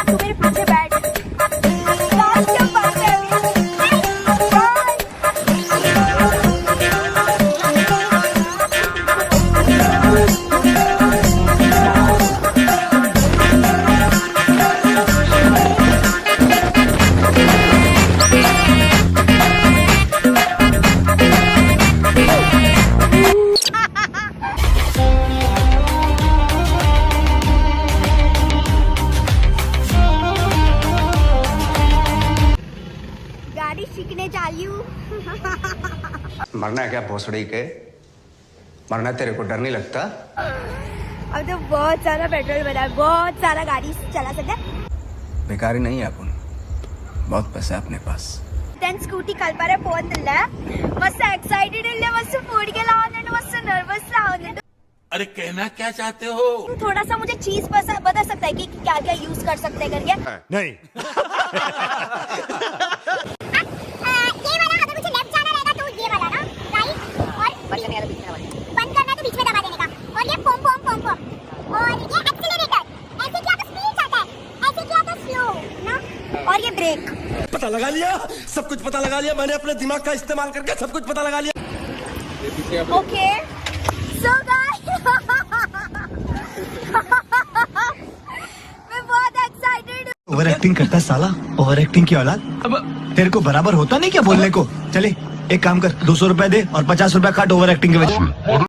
तू मेरे पीछे बैठ। लास्ट जब बात है गाड़ी सीखने चालू। मरना है क्या भोसड़ी के? मरना तेरे को डर नहीं लगता? अब तो बहुत सारा पेट्रोल भरा है, बहुत सारा गाड़ी चला सकता है। बेकारी नहीं है अपन, बहुत पैसा है अपने पास। स्कूटी कलपारे పోతుందిలే मस्त एक्साइटेड है, मस्त फूड के लाउंड मस्त नर्वस लाउंड। अरे कहना क्या चाहते हो? तू थोड़ा सा मुझे चीज बता सकता है कि क्या क्या यूज कर सकते हैं करके? नहीं। ये वाला अगर मुझे लेफ्ट जाना रहेगा तो ये वाला ना राइट, और बंद करना है तो बीच में बंद करना है तो बीच में दबा देने का, और ये पॉम पॉम पॉम पॉम, और ये एक्सीलरेटर ऐसे किया तो स्पीड जाता है, ऐसे किया तो स्लो ना, और ये ब्रेक। पता लगा लिया, सब कुछ पता लगा लिया मैंने, अपने दिमाग का इस्तेमाल करके सब कुछ पता लगा लिया। ओके सो गाइस मैं बहुत एक्साइटेड हूँ। ओवर एक्टिंग करता है साला, ओवर एक्टिंग की औलाद। अब तेरे को बराबर होता नहीं क्या बोलने को? चले एक काम कर, 200 रुपए दे और 50 रुपए काट ओवर एक्टिंग के वजह।